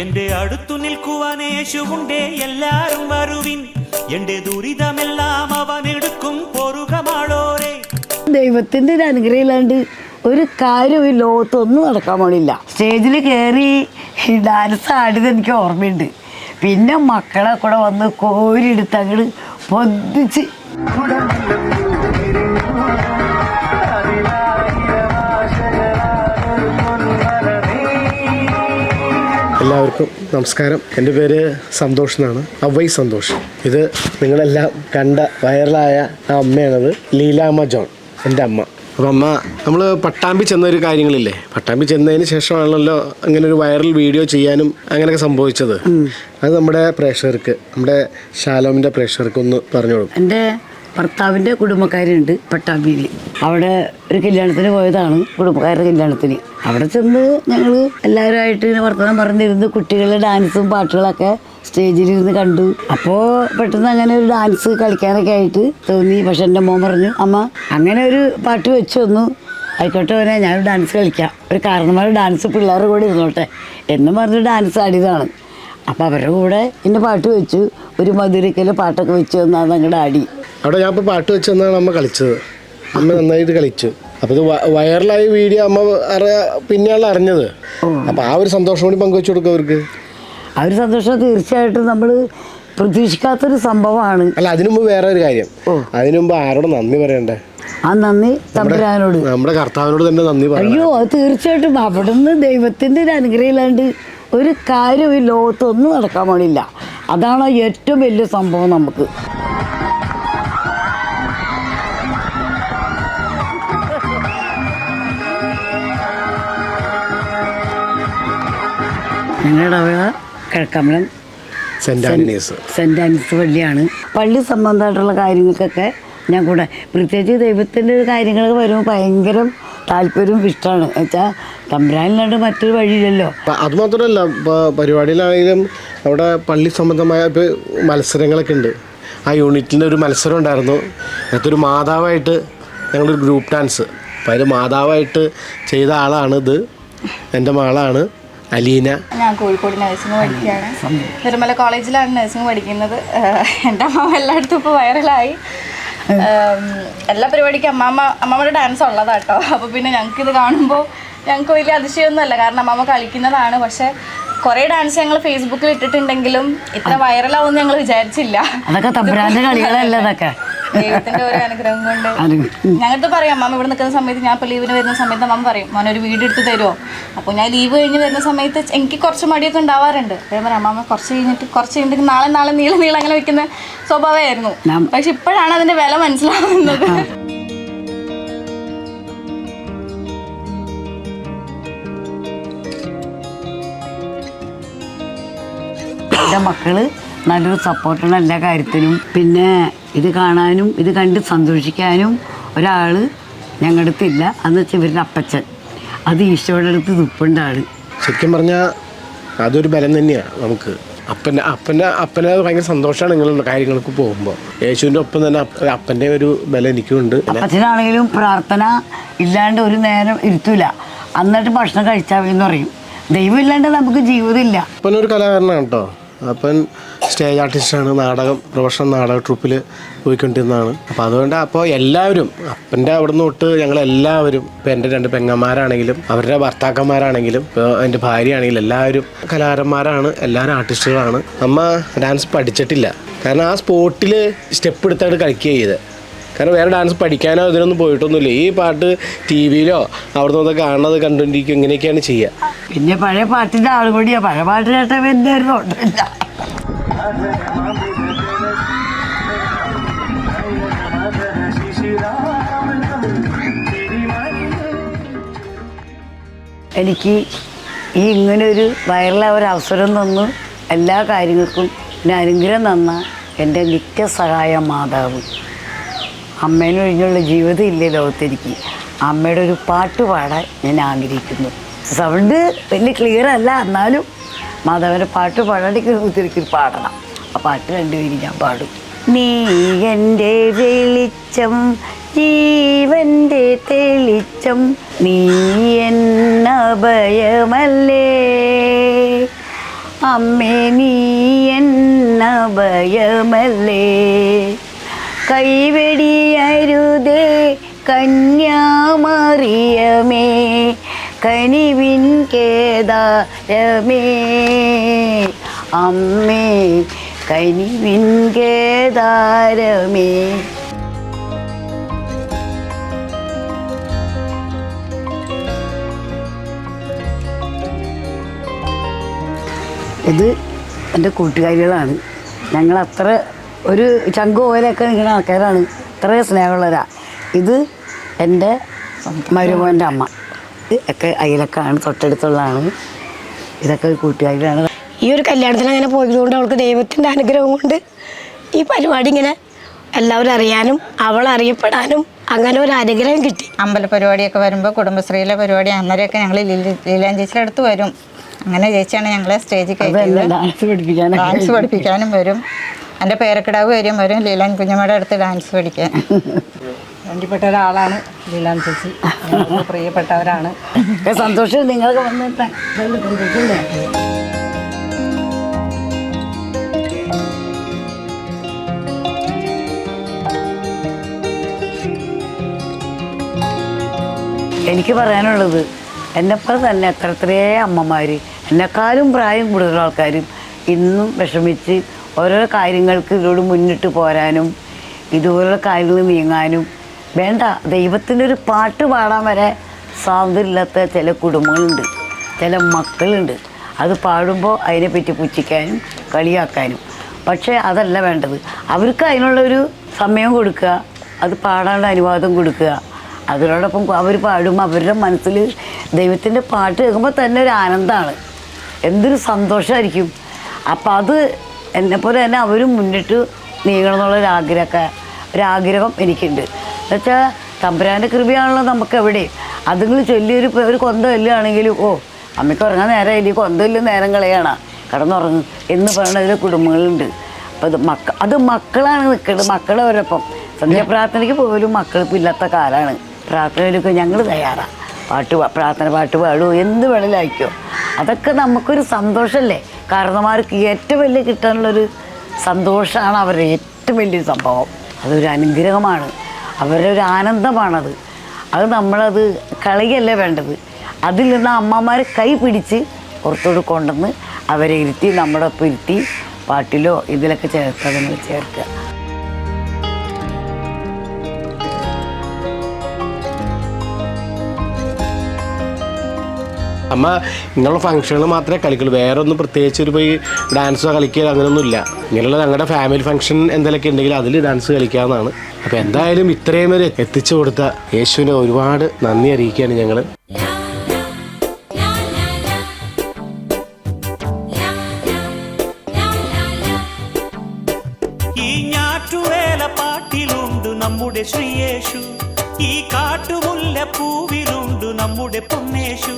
എന്റെ അടുത്തു നിൽക്കുവാൻ യേശുവുണ്ടേ, എല്ലാരും വരുവിൻ, എന്റെ ദുരിതമെല്ലാം അവൻ എടുക്കും, പൊറുകമാളോരെ. ദൈവത്തിന്റെ ഒരു അനുഗ്രഹം ഇല്ലാണ്ട് ഒരു കാര്യം ഈ ലോകത്തൊന്നും നടക്കാൻ പാടില്ല. സ്റ്റേജിൽ കയറി ഡാൻസ് ആടിയത് എനിക്ക് ഓർമ്മയുണ്ട്. പിന്നെ മക്കളെ കൂടെ വന്ന് കോരിയെടുത്ത് അങ്ങോട്ട് പൊതിച്ച് എല്ലാവർക്കും നമസ്കാരം. എൻ്റെ പേര് സന്തോഷ് എന്നാണ്, അവൈ സന്തോഷ്. ഇത് നിങ്ങളെല്ലാം കണ്ട വൈറലായ ആ അമ്മയാണത്, ലീലാമ്മ ജോൺ, എൻ്റെ അമ്മ. അപ്പം അമ്മ, നമ്മൾ പട്ടാമ്പി ചെന്നൊരു കാര്യങ്ങളില്ലേ, പട്ടാമ്പി ചെന്നതിന് ശേഷമാണല്ലോ അങ്ങനെ ഒരു വൈറൽ വീഡിയോ ചെയ്യാനും അങ്ങനെയൊക്കെ സംഭവിച്ചത്. അത് നമ്മുടെ പ്രേക്ഷകർക്ക്, നമ്മുടെ ശാലോമിൻ്റെ പ്രേക്ഷകർക്ക് ഒന്ന് പറഞ്ഞു കൊടുക്കും. എൻ്റെ ഭർത്താവിൻ്റെ കുടുംബക്കാരുണ്ട് പട്ടാമ്പിയിൽ. അവിടെ ഒരു കല്യാണത്തിന് പോയതാണ്, കുടുംബക്കാരുടെ കല്യാണത്തിന്. അവിടെ ചെന്ന് ഞങ്ങൾ എല്ലാവരുമായിട്ട് ഇങ്ങനെ വർത്തമാനം പറഞ്ഞിരുന്ന് കുട്ടികളുടെ ഡാൻസും പാട്ടുകളൊക്കെ സ്റ്റേജിലിരുന്ന് കണ്ടു. അപ്പോൾ പെട്ടെന്ന് അങ്ങനെ ഒരു ഡാൻസ് കളിക്കാനൊക്കെ ആയിട്ട് തോന്നി. പക്ഷെ എൻ്റെ മോൻ പറഞ്ഞു, അമ്മ അങ്ങനെ ഒരു പാട്ട് വെച്ച് വന്നു, ആയിക്കോട്ടെ അവനെ ഞാനൊരു ഡാൻസ് കളിക്കാം, ഒരു കാരണന്മാർ ഡാൻസ് പിള്ളേരുടെ കൂടെ ഇരുന്നോട്ടെ എന്നും പറഞ്ഞ് ഡാൻസ് ആടിയതാണ്. അപ്പോൾ അവരുടെ കൂടെ എൻ്റെ പാട്ട് വെച്ചു, ഒരു മധുരക്കല് പാട്ടൊക്കെ വെച്ച് വന്നാൽ അങ്ങോട്ട് ആടി. അവിടെ ഞാൻ ഇപ്പോൾ പാട്ട് വെച്ച് തന്നാണ് അമ്മ കളിച്ചത്. അമ്മ നന്നായിട്ട് കളിച്ചു. അപ്പോൾ ഇത് വൈറലായ വീഡിയോ അമ്മ പിന്നെയാണ് അറിഞ്ഞത്. അപ്പോൾ ആ ഒരു സന്തോഷം കൂടി പങ്കുവെച്ചു കൊടുക്കും അവർക്ക്. ആ ഒരു സന്തോഷം തീർച്ചയായിട്ടും നമ്മൾ പ്രതീക്ഷിക്കാത്തൊരു സംഭവമാണ്. അല്ല, അതിനു മുമ്പ് വേറെ ഒരു കാര്യം, അതിനു മുമ്പ് ആരോട് നന്ദി പറയണ്ടേ? ആ നന്ദി തമ്പുരാനോട്, നമ്മുടെ കർത്താവിനോട് തന്നെ നന്ദി പറയണം. അയ്യോ അത് തീർച്ചയായിട്ടും. അവിടുന്ന് ദൈവത്തിൻ്റെ ഒരു അനുഗ്രഹം ഇല്ലാണ്ട് ഒരു കാര്യം ഈ ലോകത്തൊന്നും നടക്കാൻ പാടില്ല. അതാണ് ഏറ്റവും വലിയ സംഭവം നമുക്ക്. ഞങ്ങളുടെ കിഴക്കമ്പലം സെന്റ് ആൻറ്റണീസ് പള്ളിയാണ്. പള്ളി സംബന്ധമായിട്ടുള്ള കാര്യങ്ങൾക്കൊക്കെ ഞാൻ കൂടെ, പ്രത്യേകിച്ച് ദൈവത്തിൻ്റെ ഒരു കാര്യങ്ങളൊക്കെ വരുമ്പോൾ ഭയങ്കര താല്പര്യവും ഇഷ്ടമാണ്. വെച്ചാൽ തമ്പുരാനില്ലാണ്ട് മറ്റൊരു വഴിയില്ലല്ലോ. അതുമാത്രമല്ല, പരിപാടിയിലാണെങ്കിലും അവിടെ പള്ളി സംബന്ധമായ മത്സരങ്ങളൊക്കെ ഉണ്ട്. ആ യൂണിറ്റിൻ്റെ ഒരു മത്സരം ഉണ്ടായിരുന്നു. അതൊരു മാതാവായിട്ട് ഞങ്ങളൊരു ഗ്രൂപ്പ് ഡാൻസ്, അപ്പോൾ അതിൽ മാതാവായിട്ട് ചെയ്ത ആളാണിത്. എൻ്റെ മകളാണ് അലീന. ഞാൻ കോഴിക്കോട് നഴ്സിംഗ് പഠിക്കുകയാണ്. നിർമ്മല കോളേജിലാണ് നഴ്സിംഗ് പഠിക്കുന്നത്. എൻ്റെ അമ്മ എല്ലായിടത്തും ഇപ്പോൾ വൈറലായി. എല്ലാ പരിപാടിക്കും അമ്മമ്മയുടെ ഡാൻസ് ഉള്ളതാട്ടോ. അപ്പോൾ പിന്നെ ഞങ്ങൾക്കിത് കാണുമ്പോൾ ഞങ്ങൾക്ക് വലിയ അതിശയമൊന്നുമല്ല, കാരണം അമ്മമ്മ കളിക്കുന്നതാണ്. പക്ഷേ കുറേ ഡാൻസ് ഞങ്ങൾ ഫേസ്ബുക്കിൽ ഇട്ടിട്ടുണ്ടെങ്കിലും ഇത്ര വൈറലാവുമെന്ന് ഞങ്ങൾ വിചാരിച്ചില്ല. അതൊക്കെ തമ്പുരാന്റെ കളികളല്ല, അതൊക്കെ ദൈവത്തിന്റെ ഒരു അനുഗ്രഹം കൊണ്ട്. ഞങ്ങൾക്ക് പറയാം, അമ്മ ഇവിടെ നിൽക്കുന്ന സമയത്ത്, ഞാൻ ഇപ്പോൾ ലീവിന് വരുന്ന സമയത്ത് അമ്മ പറയും, മോനൊരു വീഡിയോ എടുത്ത് തരുമോ? അപ്പോൾ ഞാൻ ലീവ് കഴിഞ്ഞ് വരുന്ന സമയത്ത് എനിക്ക് കുറച്ച് മടിയൊക്കെ ഉണ്ടാവാറുണ്ട്. അതേപോലെ അമ്മ കുറച്ച് കഴിഞ്ഞിട്ട് നാളെ നീളം അങ്ങനെ വെക്കുന്ന സ്വഭാവമായിരുന്നു. പക്ഷെ ഇപ്പോഴാണ് അതിന്റെ വില മനസ്സിലാവുന്നത്. എൻ്റെ മക്കള് നല്ലൊരു സപ്പോർട്ടാണ് എല്ലാ കാര്യത്തിനും. പിന്നെ ഇത് കാണാനും ഇത് കണ്ട് സന്തോഷിക്കാനും ഒരാൾ ഞങ്ങളുടെ അടുത്തില്ല. അന്ന് വെച്ചാൽ ഇവരുടെ അപ്പച്ചൻ, അത് ഈശോയുടെ അടുത്ത് തുപ്പുണ്ടാണ്. ശരിക്കും പറഞ്ഞാൽ അതൊരു ബലം തന്നെയാണ് നമുക്ക്. അപ്പനെ ഭയങ്കര സന്തോഷമാണ് നിങ്ങളുടെ കാര്യങ്ങൾക്ക് പോകുമ്പോൾ. യേശുവിൻ്റെ ഒപ്പം തന്നെ അപ്പൻ്റെ ഒരു ബലം എനിക്കുണ്ട്. അപ്പച്ചനാണെങ്കിലും പ്രാർത്ഥന ഇല്ലാണ്ട് ഒരു നേരം ഇരുത്തൂല, എന്നിട്ട് ഭക്ഷണം കഴിച്ചാൽ എന്ന് പറയും. ദൈവം ഇല്ലാണ്ട് നമുക്ക് ജീവിതമില്ല. അപ്പനൊരു കലാകാരനാണ് കേട്ടോ. അപ്പൻ സ്റ്റേജ് ആർട്ടിസ്റ്റാണ്, പ്രൊഫഷണൽ നാടക ട്രൂപ്പിൽ പോയിക്കൊണ്ടിരുന്നതാണ്. അപ്പോൾ അതുകൊണ്ട് എല്ലാവരും അപ്പൻ്റെ അവിടെ നിന്ന് തൊട്ട് ഞങ്ങളെല്ലാവരും, ഇപ്പോൾ എൻ്റെ 2 പെങ്ങന്മാരാണെങ്കിലും അവരുടെ ഭർത്താക്കന്മാരാണെങ്കിലും ഇപ്പോൾ എൻ്റെ ഭാര്യയാണെങ്കിലും എല്ലാവരും കലാകാരന്മാരാണ്, എല്ലാവരും ആർട്ടിസ്റ്റുകളാണ്. അമ്മ ഡാൻസ് പഠിച്ചിട്ടില്ല, കാരണം ആ സ്പോട്ടിൽ സ്റ്റെപ്പ് എടുത്തായിട്ട് കളിക്കുക ചെയ്തത്. കാരണം വേറെ ഡാൻസ് പഠിക്കാനോ ഇതിനൊന്നും പോയിട്ടൊന്നുമില്ല. ഈ പാട്ട് ടി വിയിലോ അവിടെ നിന്നൊക്കെ കാണുന്നത് കണ്ടുകൊണ്ടിരിക്കും, ഇങ്ങനെയൊക്കെയാണ് ചെയ്യുക. പിന്നെ പഴയ പാട്ടിൻ്റെ ആൾ കൂടിയാ, പഴയ പാട്ട് കേട്ടപ്പോൾ എന്തായിരുന്നു ഓട്ടമില്ല. എനിക്ക് ഈ ഇങ്ങനെ ഒരു വൈറലായ ഒരു അവസരം തന്നു എല്ലാ കാര്യങ്ങൾക്കും എൻ്റെ അനുഗ്രഹം തന്ന എൻ്റെ നിത്യസഹായ മാതാവ്. അമ്മേനെ കഴിഞ്ഞുള്ള ജീവിതം ഇല്ലേ ലോകത്തെനിക്ക്. അമ്മയുടെ ഒരു പാട്ട് പാടാൻ ഞാൻ ആഗ്രഹിക്കുന്നു. സൗണ്ട് വലിയ ക്ലിയർ അല്ല, എന്നാലും മാധവൻ്റെ പാട്ട് പാടാൻ പാടണം. ആ പാട്ട് രണ്ടുപേരും ഞാൻ പാടും. നീ എൻ്റെ വെളിച്ചം, ജീവൻ്റെ തെളിച്ചം, നീ എന്നഭയമല്ലേ, അമ്മേ നീ എന്നഭയമല്ലേ, കൈവെടിയരുതേ കന്യാമറിയമേ, കനിവിൻ കേദാരമേ, അമ്മേ കനിവിൻ കേദാരമേ. ഇത് എൻ്റെ കൂട്ടുകാരികളാണ്. ഞങ്ങൾ അത്ര ഒരു ചങ്ക് പോലെയൊക്കെ നിൽക്കുന്ന ആൾക്കാരാണ്, അത്ര സ്നേഹമുള്ളവരാ. ഇത് എൻ്റെ മരുമോൻ്റെ അമ്മ, ഒക്കെ അയലക്കാണ്, തൊട്ടടുത്തുള്ളതാണ്. ഇതൊക്കെ കൂട്ടുകാരികളാണ്. ഈ ഒരു കല്യാണത്തിന് അങ്ങനെ പോയതുകൊണ്ട് അവൾക്ക് ദൈവത്തിൻ്റെ അനുഗ്രഹം കൊണ്ട് ഈ പരിപാടി ഇങ്ങനെ എല്ലാവരും അറിയാനും അവൾ അറിയപ്പെടാനും അങ്ങനെ ഒരു അനുഗ്രഹം കിട്ടി. അമ്പല പരിപാടിയൊക്കെ വരുമ്പോൾ കുടുംബശ്രീയിലെ പരിപാടി അന്നേരമൊക്കെ ഞങ്ങൾ ലീലാൻ ചേച്ചിയുടെ അടുത്ത് വരും. അങ്ങനെ ചേച്ചിയാണ് ഞങ്ങളെ സ്റ്റേജിൽ കയറ്റിയത്. ഡാൻസ് പഠിപ്പിക്കാനും വരും. എൻ്റെ പേരക്കിടാവ് വരും ലീലാൻ കുഞ്ഞമ്മയുടെ അടുത്ത് ഡാൻസ് പഠിക്കാൻ. വേണ്ടിപ്പെട്ട ഒരാളാണ് ലീലാൻ ചേച്ചി, പ്രിയപ്പെട്ടവരാണ്. സന്തോഷം നിങ്ങൾക്ക് വന്നിട്ട് സന്തോഷമില്ലേ? എനിക്ക് പറയാനുള്ളത്, എന്നെപ്പോലെ തന്നെ എത്രയേ അമ്മമാർ, എന്നെക്കാളും പ്രായം കൂടുതൽ ആൾക്കാരും ഇന്നും വിഷമിച്ച് ഓരോ കാര്യങ്ങൾക്ക് ഇതിലൂടെ മുന്നിട്ട് പോരാനും ഇതുപോലുള്ള കാര്യങ്ങൾ നീങ്ങാനും വേണ്ട. ദൈവത്തിൻ്റെ ഒരു പാട്ട് പാടാൻ വരെ സ്വാതന്ത്ര്യമില്ലാത്ത ചില കുടുംബങ്ങളുണ്ട്, ചില മക്കളുണ്ട്. അത് പാടുമ്പോൾ അതിനെപ്പറ്റി പുച്ഛിക്കാനും കളിയാക്കാനും. പക്ഷേ അതല്ല വേണ്ടത്. അവർക്ക് അതിനുള്ളൊരു സമയം കൊടുക്കുക, അത് പാടാനുള്ള അനുവാദം കൊടുക്കുക. അതിനോടൊപ്പം അവർ പാടുമ്പോൾ അവരുടെ മനസ്സിൽ ദൈവത്തിൻ്റെ പാട്ട് കേൾക്കുമ്പോൾ തന്നെ ഒരു ആനന്ദമാണ്, എന്തൊരു സന്തോഷമായിരിക്കും. അപ്പം അത് എന്നെപ്പോലെ തന്നെ അവരും മുന്നിട്ട് നീങ്ങണം ഒരാഗ്രഹം എനിക്കുണ്ട്. എന്നുവെച്ചാൽ തമ്പുരാൻ്റെ കൃപയാണല്ലോ നമുക്ക് എവിടെ. അതുങ്ങൾ ചൊല്ലിയൊരു കൊന്ത ചൊല്ലുകയാണെങ്കിലും ഓ അമ്മയ്ക്ക് ഉറങ്ങാൻ നേരമില്ല, കൊന്തമില്ല നേരം കളയാണ്, കിടന്നുറങ്ങും എന്ന് പറയുന്ന കുടുംബങ്ങളുണ്ട്. അപ്പം അത് മക്കളാണ് നിൽക്കുന്നത്, മക്കളവരൊപ്പം. സന്ധ്യാപ്രാർത്ഥനയ്ക്ക് പോലും മക്കൾക്ക് ഇല്ലാത്ത കാലമാണ്. പ്രാർത്ഥനയിലൊക്കെ ഞങ്ങൾ തയ്യാറാണ്. പ്രാർത്ഥന പാട്ട് പാടുമോ, എന്ത് വെളിയിലായിക്കോ, അതൊക്കെ നമുക്കൊരു സന്തോഷമല്ലേ. കാരണന്മാർക്ക് ഏറ്റവും വലിയ കിട്ടാനുള്ളൊരു സന്തോഷമാണ് അവരുടെ ഏറ്റവും വലിയൊരു സംഭവം. അതൊരു അനുഗ്രഹമാണ്, അവരുടെ ഒരു ആനന്ദമാണത്. അത് നമ്മളത് കളയല്ല വേണ്ടത്. അതിൽ നിന്ന് അമ്മമാരെ കൈ പിടിച്ച് പുറത്തോട്ട് കൊണ്ടുവന്ന് അവരെ ഇരുത്തി നമ്മുടെ ഒപ്പം ഇരുത്തി പാട്ടിലോ ഇതിലൊക്കെ ചേർക്കുക. അമ്മ ഇങ്ങനെയുള്ള ഫംഗ്ഷനുകൾ മാത്രമേ കളിക്കുള്ളൂ, വേറെ ഒന്നും പ്രത്യേകിച്ച് ഒരു പോയി ഡാൻസോ കളിക്കുക അങ്ങനെയൊന്നുമില്ല. ഇങ്ങനെയുള്ള ഞങ്ങളുടെ ഫാമിലി ഫംഗ്ഷൻ എന്തെങ്കിലുമൊക്കെ ഉണ്ടെങ്കിൽ അതിൽ ഡാൻസ് കളിക്കാവുന്നതാണ്. അപ്പോൾ എന്തായാലും ഇത്രയും വരെ എത്തിച്ചു കൊടുത്ത യേശുവിനെ ഒരുപാട് നന്ദി അറിയിക്കുകയാണ് ഞങ്ങൾ. ഈ ഞാറ്റുവേല പാട്ടിലുണ്ട് നമ്മുടെ ശ്രീയേശു, ഈ കാട്ടുമുല്ല പൂവിലുണ്ട് നമ്മുടെ പൊന്നേശു.